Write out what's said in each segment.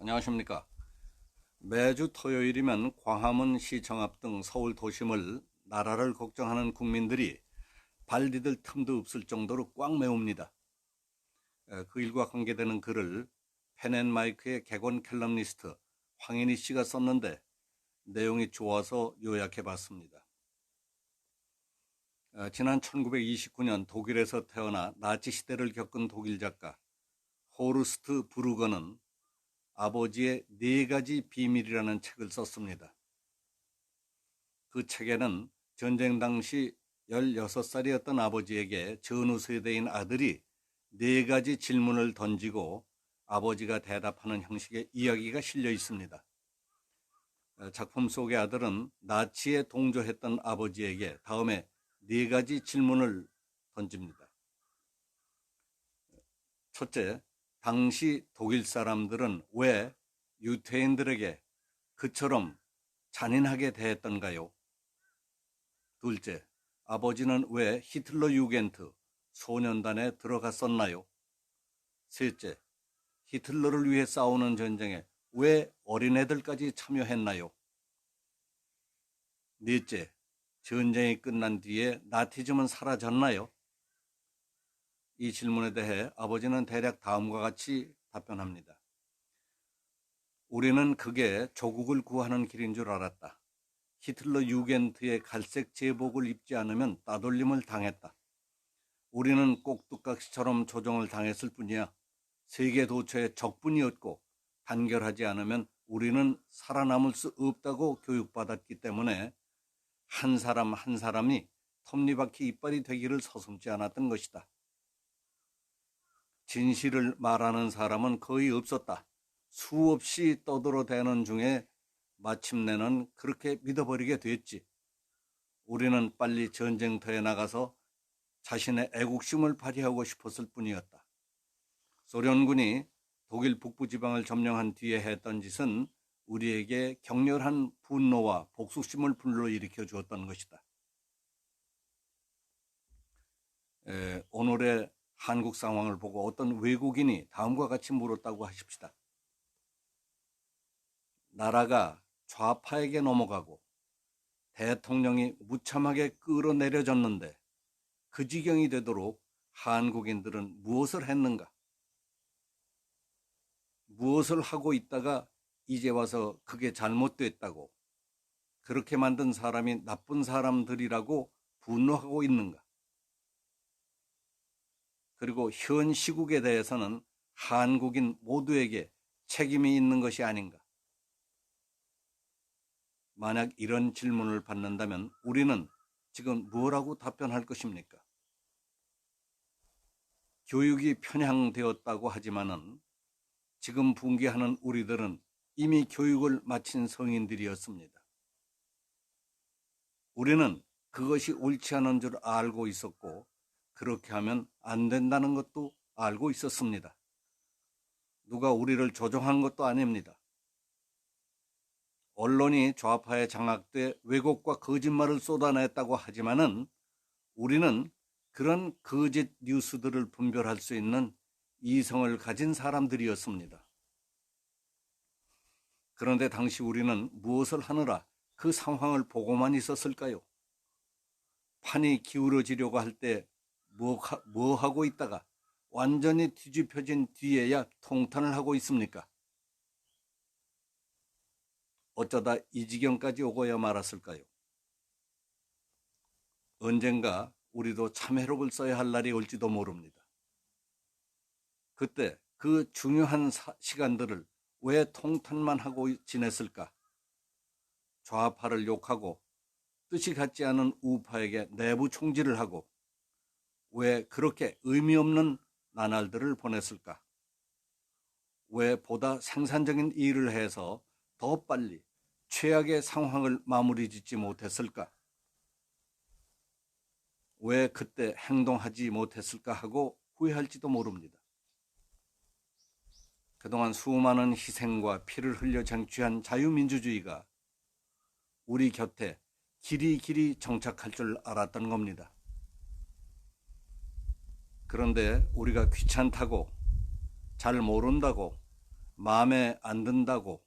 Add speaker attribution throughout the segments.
Speaker 1: 안녕하십니까. 매주 토요일이면 광화문 시청 앞 등 서울 도심을 나라를 걱정하는 국민들이 발 디딜 틈도 없을 정도로 꽉 메웁니다. 그 일과 관계되는 글을 펜앤마이크의 객원 캘럼니스트 황인희 씨가 썼는데 내용이 좋아서 요약해 봤습니다. 지난 1929년 독일에서 태어나 나치 시대를 겪은 독일 작가 호르스트 브루거는 아버지의 4가지 비밀이라는 책을 썼습니다. 그 책에는 전쟁 당시 16살이었던 아버지에게 전후 세대인 아들이 4가지 질문을 던지고 아버지가 대답하는 형식의 이야기가 실려 있습니다. 작품 속의 아들은 나치에 동조했던 아버지에게 다음에 4가지 질문을 던집니다. 첫째, 당시 독일 사람들은 왜 유태인들에게 그처럼 잔인하게 대했던가요? 둘째, 아버지는 왜 히틀러 유겐트 소년단에 들어갔었나요? 셋째, 히틀러를 위해 싸우는 전쟁에 왜 어린애들까지 참여했나요? 넷째, 전쟁이 끝난 뒤에 나티즘은 사라졌나요? 이 질문에 대해 아버지는 대략 다음과 같이 답변합니다. 우리는 그게 조국을 구하는 길인 줄 알았다. 히틀러 유겐트의 갈색 제복을 입지 않으면 따돌림을 당했다. 우리는 꼭두각시처럼 조종을 당했을 뿐이야. 세계 도처의 적분이었고 단결하지 않으면 우리는 살아남을 수 없다고 교육받았기 때문에 한 사람 한 사람이 톱니바퀴 이빨이 되기를 서슴지 않았던 것이다. 진실을 말하는 사람은 거의 없었다. 수없이 떠들어대는 중에 마침내는 그렇게 믿어버리게 됐지. 우리는 빨리 전쟁터에 나가서 자신의 애국심을 발휘하고 싶었을 뿐이었다. 소련군이 독일 북부지방을 점령한 뒤에 했던 짓은 우리에게 격렬한 분노와 복수심을 불러일으켜 주었던 것이다. 오늘의 한국 상황을 보고 어떤 외국인이 다음과 같이 물었다고 하십시다. 나라가 좌파에게 넘어가고 대통령이 무참하게 끌어내려졌는데 그 지경이 되도록 한국인들은 무엇을 했는가? 무엇을 하고 있다가 이제 와서 그게 잘못됐다고 그렇게 만든 사람이 나쁜 사람들이라고 분노하고 있는가? 그리고 현 시국에 대해서는 한국인 모두에게 책임이 있는 것이 아닌가? 만약 이런 질문을 받는다면 우리는 지금 뭐라고 답변할 것입니까? 교육이 편향되었다고 하지만은 지금 붕괴하는 우리들은 이미 교육을 마친 성인들이었습니다. 우리는 그것이 옳지 않은 줄 알고 있었고 그렇게 하면 안 된다는 것도 알고 있었습니다. 누가 우리를 조종한 것도 아닙니다. 언론이 좌파에 장악돼 왜곡과 거짓말을 쏟아냈다고 하지만은 우리는 그런 거짓 뉴스들을 분별할 수 있는 이성을 가진 사람들이었습니다. 그런데 당시 우리는 무엇을 하느라 그 상황을 보고만 있었을까요? 판이 기울어지려고 할 때 뭐 하고 있다가 완전히 뒤집혀진 뒤에야 통탄을 하고 있습니까? 어쩌다 이 지경까지 오고야 말았을까요? 언젠가 우리도 참회록을 써야 할 날이 올지도 모릅니다. 그때 그 중요한 시간들을 왜 통탄만 하고 지냈을까? 좌파를 욕하고 뜻이 같지 않은 우파에게 내부 총질을 하고 왜 그렇게 의미 없는 나날들을 보냈을까? 왜 보다 생산적인 일을 해서 더 빨리 최악의 상황을 마무리 짓지 못했을까? 왜 그때 행동하지 못했을까 하고 후회할지도 모릅니다. 그동안 수많은 희생과 피를 흘려 쟁취한 자유민주주의가 우리 곁에 길이 정착할 줄 알았던 겁니다. 그런데 우리가 귀찮다고 잘 모른다고 마음에 안 든다고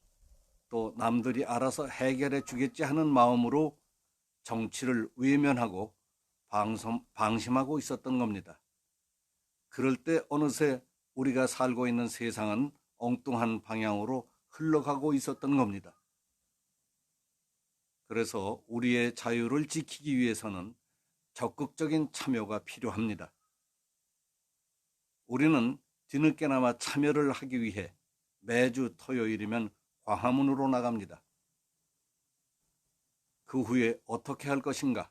Speaker 1: 또 남들이 알아서 해결해 주겠지 하는 마음으로 정치를 외면하고 방심하고 있었던 겁니다. 그럴 때 어느새 우리가 살고 있는 세상은 엉뚱한 방향으로 흘러가고 있었던 겁니다. 그래서 우리의 자유를 지키기 위해서는 적극적인 참여가 필요합니다. 우리는 뒤늦게나마 참여를 하기 위해 매주 토요일이면 광화문으로 나갑니다. 그 후에 어떻게 할 것인가?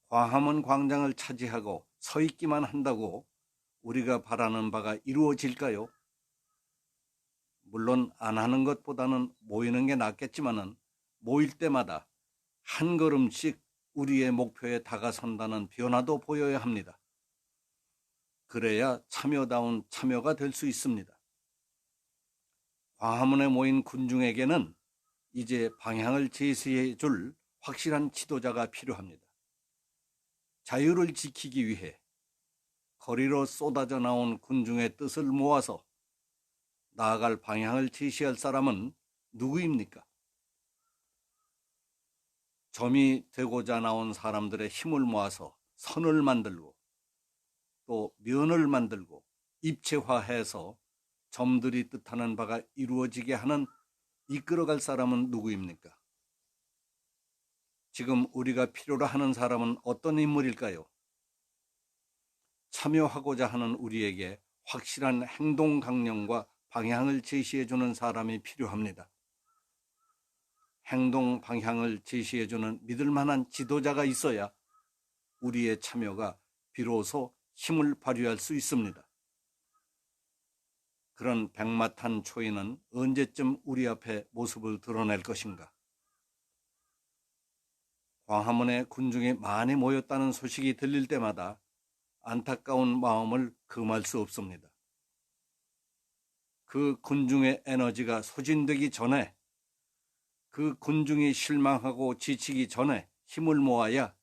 Speaker 1: 광화문 광장을 차지하고 서 있기만 한다고 우리가 바라는 바가 이루어질까요? 물론 안 하는 것보다는 모이는 게 낫겠지만은 모일 때마다 한 걸음씩 우리의 목표에 다가선다는 변화도 보여야 합니다. 그래야 참여다운 참여가 될 수 있습니다. 광화문에 모인 군중에게는 이제 방향을 제시해 줄 확실한 지도자가 필요합니다. 자유를 지키기 위해 거리로 쏟아져 나온 군중의 뜻을 모아서 나아갈 방향을 제시할 사람은 누구입니까? 점이 되고자 나온 사람들의 힘을 모아서 선을 만들고 또 면을 만들고 입체화해서 점들이 뜻하는 바가 이루어지게 하는 이끌어갈 사람은 누구입니까? 지금 우리가 필요로 하는 사람은 어떤 인물일까요? 참여하고자 하는 우리에게 확실한 행동 강령과 방향을 제시해주는 사람이 필요합니다. 행동 방향을 제시해주는 믿을 만한 지도자가 있어야 우리의 참여가 비로소 힘을 발휘할 수 있습니다. 그런 백마탄 초인은 언제쯤 우리 앞에 모습을 드러낼 것인가? 광화문에 군중이 많이 모였다는 소식이 들릴 때마다 안타까운 마음을 금할 수 없습니다. 그 군중의 에너지가 소진되기 전에, 그 군중이 실망하고 지치기 전에 힘을 모아야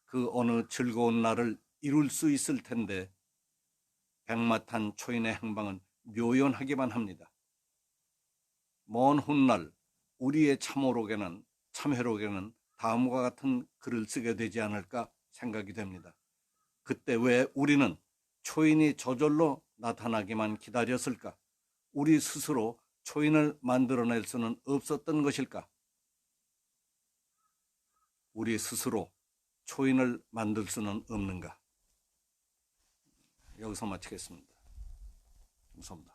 Speaker 1: 그 어느 즐거운 날을 이룰 수 있을 텐데 백마탄 초인의 행방은 묘연하기만 합니다. 먼 훗날 우리의 참회록에는 다음과 같은 글을 쓰게 되지 않을까 생각이 됩니다. 그때 왜 우리는 초인이 저절로 나타나기만 기다렸을까? 우리 스스로 초인을 만들어낼 수는 없었던 것일까? 우리 스스로 초인을 만들 수는 없는가? 여기서 마치겠습니다. 감사합니다.